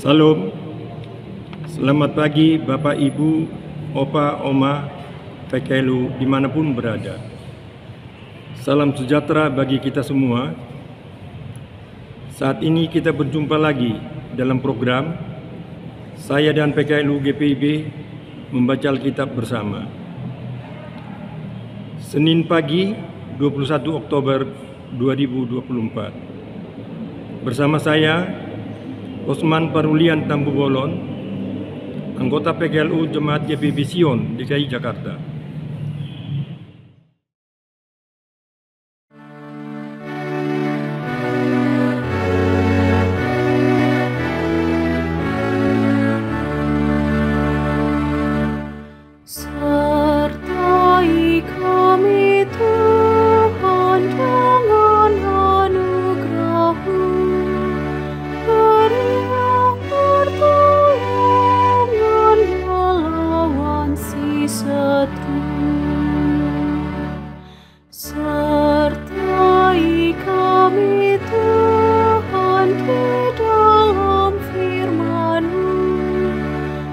Salam, selamat pagi Bapak Ibu, Opa, Oma, PKLU dimanapun berada. Salam sejahtera bagi kita semua. Saat ini kita berjumpa lagi dalam program saya dan PKLU GPIB membaca Alkitab bersama. Senin pagi 21 Oktober 2024. Bersama saya Osman Parulian Tambu Bolon, anggota PKLU Jemaat GPIB Sion DKI Jakarta. Sertai kami Tuhan dengan anugerah-Mu, berilah pertolongan melawan si setru. Sertai kami Tuhan di dalam firman-Mu,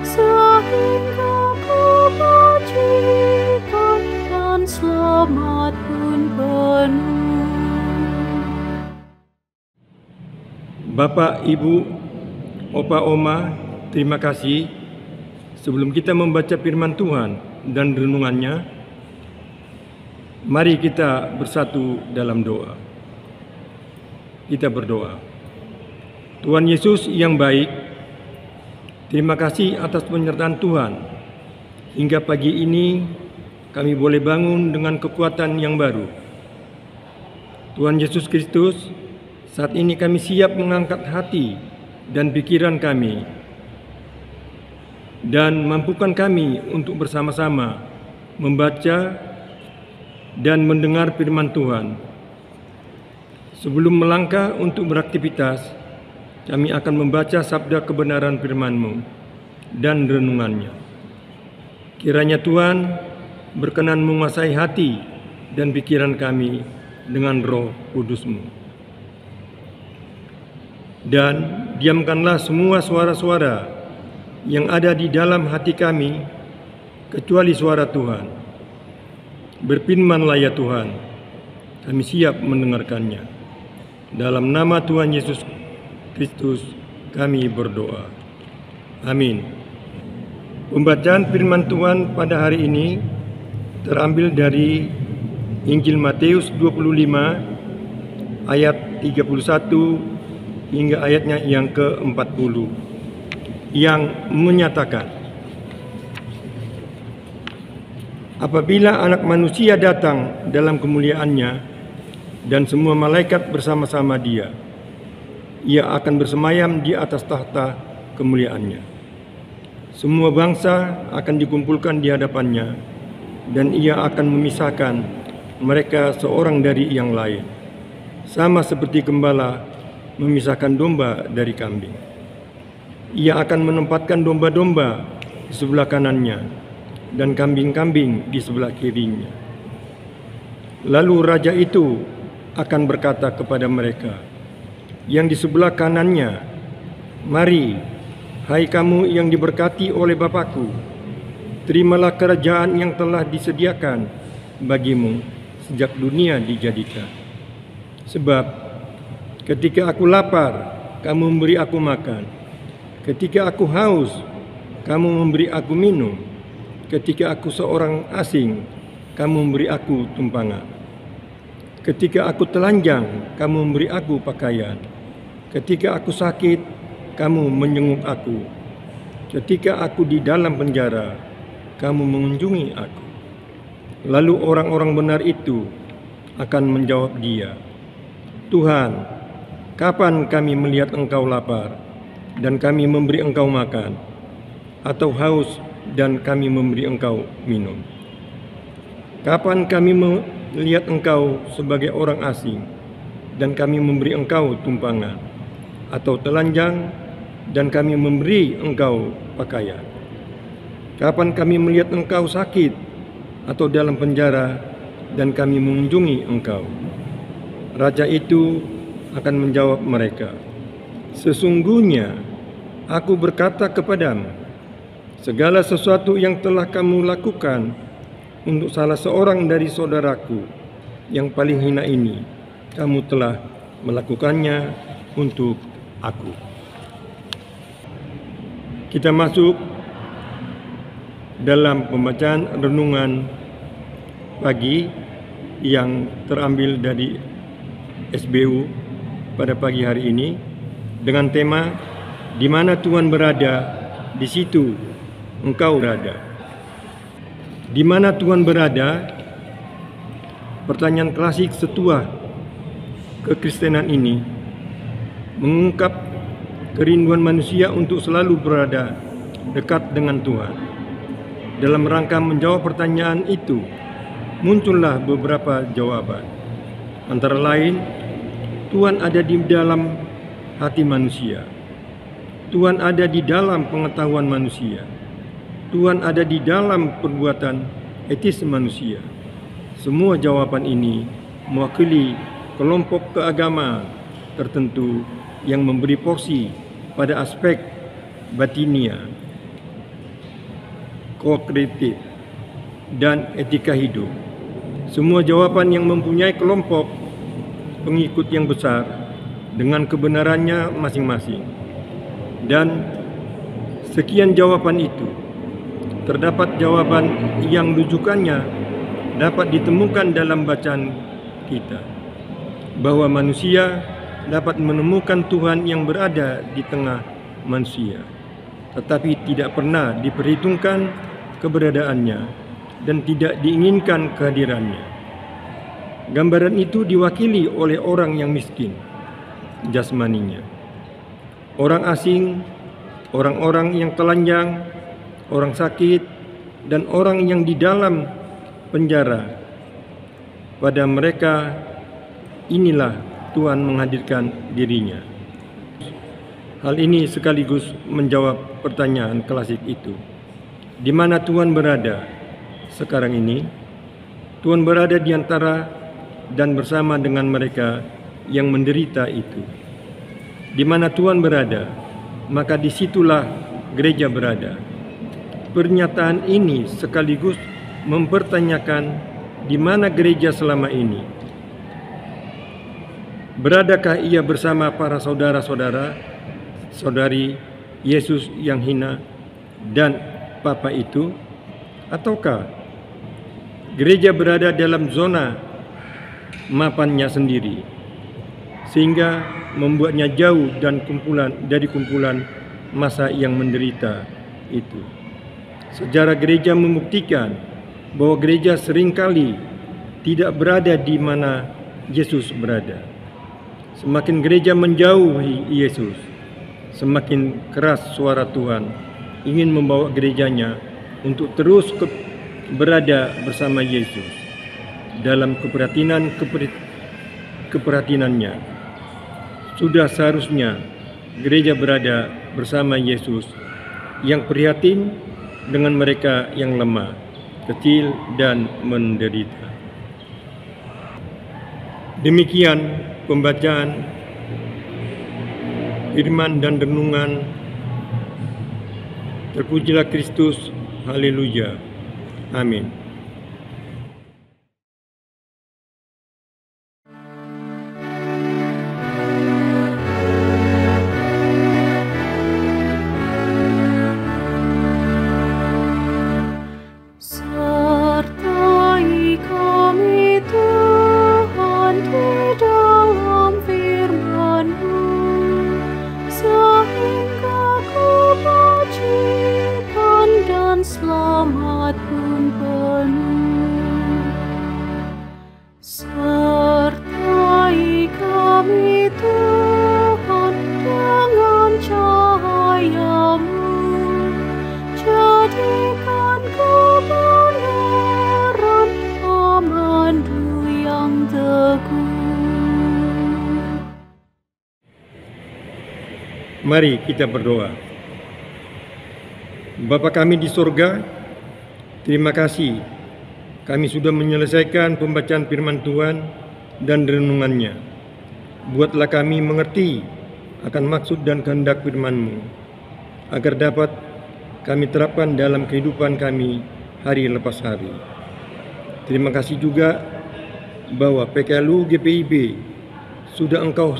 sehingga kebajikan dan selamat pun penuh. Bapak, Ibu, Opa, Oma, terima kasih. Sebelum kita membaca firman Tuhan dan renungannya, mari kita bersatu dalam doa. Kita berdoa. Tuhan Yesus yang baik, terima kasih atas penyertaan Tuhan. Hingga pagi ini kami boleh bangun dengan kekuatan yang baru. Tuhan Yesus Kristus, saat ini kami siap mengangkat hati dan pikiran kami dan mampukan kami untuk bersama-sama membaca dan mendengar firman Tuhan. Sebelum melangkah untuk beraktivitas, kami akan membaca sabda kebenaran firman-Mu dan renungannya. Kiranya Tuhan berkenan menguasai hati dan pikiran kami dengan Roh Kudus-Mu. Dan diamkanlah semua suara-suara yang ada di dalam hati kami, kecuali suara Tuhan. Berfirmanlah ya Tuhan, kami siap mendengarkannya. Dalam nama Tuhan Yesus Kristus kami berdoa. Amin. Pembacaan firman Tuhan pada hari ini terambil dari Injil Matius 25 ayat 31 hingga ayatnya yang ke-40 yang menyatakan, apabila Anak Manusia datang dalam kemuliaannya dan semua malaikat bersama-sama Dia, Ia akan bersemayam di atas tahta kemuliaannya. Semua bangsa akan dikumpulkan di hadapannya, dan Ia akan memisahkan mereka seorang dari yang lain, sama seperti gembala memisahkan domba dari kambing. Ia akan menempatkan domba-domba di sebelah kanannya dan kambing-kambing di sebelah kirinya. Lalu raja itu akan berkata kepada mereka yang di sebelah kanannya, "Mari, hai kamu yang diberkati oleh Bapakku, terimalah kerajaan yang telah disediakan bagimu sejak dunia dijadikan. Sebab ketika aku lapar, kamu memberi aku makan. Ketika aku haus, kamu memberi aku minum. Ketika aku seorang asing, kamu memberi aku tumpangan. Ketika aku telanjang, kamu memberi aku pakaian. Ketika aku sakit, kamu menjenguk aku. Ketika aku di dalam penjara, kamu mengunjungi aku." Lalu orang-orang benar itu akan menjawab Dia, "Tuhan, kapan kami melihat Engkau lapar dan kami memberi Engkau makan, atau haus dan kami memberi Engkau minum? Kapan kami melihat Engkau sebagai orang asing dan kami memberi Engkau tumpangan, atau telanjang dan kami memberi Engkau pakaian? Kapan kami melihat Engkau sakit atau dalam penjara dan kami mengunjungi Engkau?" Raja itu akan menjawab mereka, "Sesungguhnya Aku berkata kepadamu, segala sesuatu yang telah kamu lakukan untuk salah seorang dari saudaraku yang paling hina ini, kamu telah melakukannya untuk aku. Kita masuk dalam pembacaan renungan pagi yang terambil dari SBU pada pagi hari ini dengan tema di mana Tuhan berada, di situ engkau berada. Di mana Tuhan berada? Pertanyaan klasik setua kekristenan ini mengungkap kerinduan manusia untuk selalu berada dekat dengan Tuhan. Dalam rangka menjawab pertanyaan itu, muncullah beberapa jawaban. Antara lain, Tuhan ada di dalam hati manusia. Tuhan ada di dalam pengetahuan manusia. Tuhan ada di dalam perbuatan etis manusia. Semua jawaban ini mewakili kelompok keagamaan tertentu yang memberi porsi pada aspek batinia, kognitif, dan etika hidup. Semua jawaban yang mempunyai kelompok pengikut yang besar dengan kebenarannya masing-masing. Dan sekian jawaban itu, terdapat jawaban yang rujukannya dapat ditemukan dalam bacaan kita, bahwa manusia dapat menemukan Tuhan yang berada di tengah manusia, tetapi tidak pernah diperhitungkan keberadaannya dan tidak diinginkan kehadirannya. Gambaran itu diwakili oleh orang yang miskin jasmaninya, orang asing, orang-orang yang telanjang, orang sakit, dan orang yang di dalam penjara. Pada mereka inilah Tuhan menghadirkan dirinya. Hal ini sekaligus menjawab pertanyaan klasik itu. Di mana Tuhan berada sekarang ini? Tuhan berada di antara dan bersama dengan mereka yang menderita itu. Di mana Tuhan berada, maka disitulah gereja berada. Pernyataan ini sekaligus mempertanyakan di mana gereja selama ini. Beradakah ia bersama para saudara-saudara, saudari Yesus yang hina dan Papa itu? Ataukah gereja berada dalam zona mapannya sendiri, sehingga membuatnya jauh dan dari kumpulan massa yang menderita itu? Sejarah gereja membuktikan bahwa gereja seringkali tidak berada di mana Yesus berada. Semakin gereja menjauhi Yesus, semakin keras suara Tuhan ingin membawa gerejanya untuk terus berada bersama Yesus dalam keprihatinannya. Sudah seharusnya gereja berada bersama Yesus yang prihatin dengan mereka yang lemah, kecil, dan menderita. Demikian pembacaan firman dan renungan. Terpujilah Kristus, haleluya, amin. Sertai kami Tuhan di dalam firman-Mu, sehingga kebajikan dan selamat pun penuh. Sertai kami Tuhan dengan cahaya-Mu, jadikan kebenaran pemandu yang teguh. Mari kita berdoa. Bapa kami di sorga, terima kasih kami sudah menyelesaikan pembacaan firman Tuhan dan renungannya. Buatlah kami mengerti akan maksud dan kehendak firman-Mu. agar dapat kami terapkan dalam kehidupan kami hari lepas hari. Terima kasih juga bahwa PKLU GPIB sudah Engkau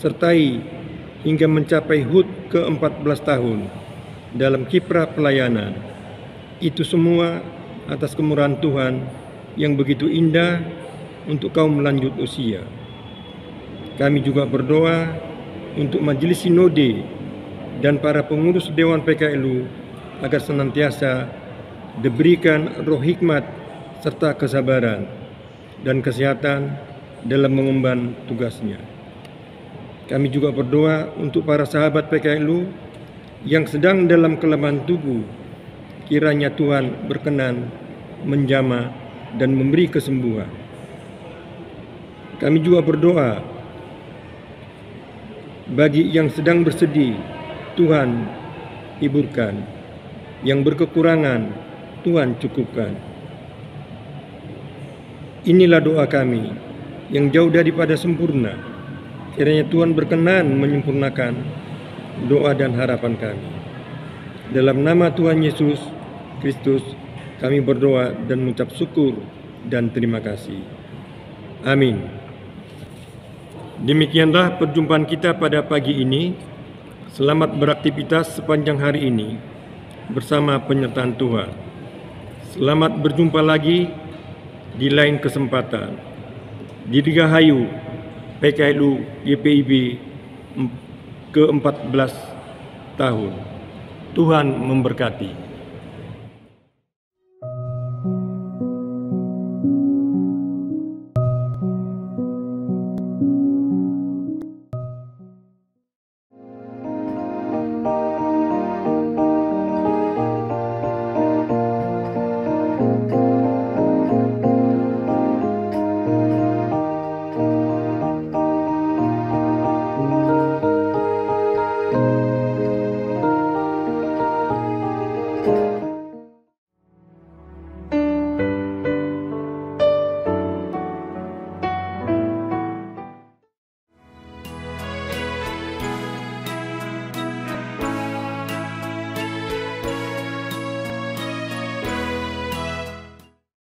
sertai hingga mencapai HUT ke-14 tahun dalam kiprah pelayanan. Itu semua atas kemurahan Tuhan yang begitu indah untuk kaum lanjut usia. Kami juga berdoa untuk Majelis Sinode dan para pengurus Dewan PKLU agar senantiasa diberikan roh hikmat serta kesabaran dan kesehatan dalam mengemban tugasnya. Kami juga berdoa untuk para sahabat PKLU yang sedang dalam kelemahan tubuh, kiranya Tuhan berkenan menjamah dan memberi kesembuhan. Kami juga berdoa bagi yang sedang bersedih, Tuhan hiburkan, yang berkekurangan, Tuhan cukupkan. Inilah doa kami yang jauh daripada sempurna. Kiranya Tuhan berkenan menyempurnakan doa dan harapan kami. Dalam nama Tuhan Yesus Kristus, kami berdoa dan mengucap syukur dan terima kasih. Amin. Demikianlah perjumpaan kita pada pagi ini. Selamat beraktivitas sepanjang hari ini bersama penyertaan Tuhan. Selamat berjumpa lagi di lain kesempatan. Dirgahayu PKLU GPIB ke-14 tahun. Tuhan memberkati.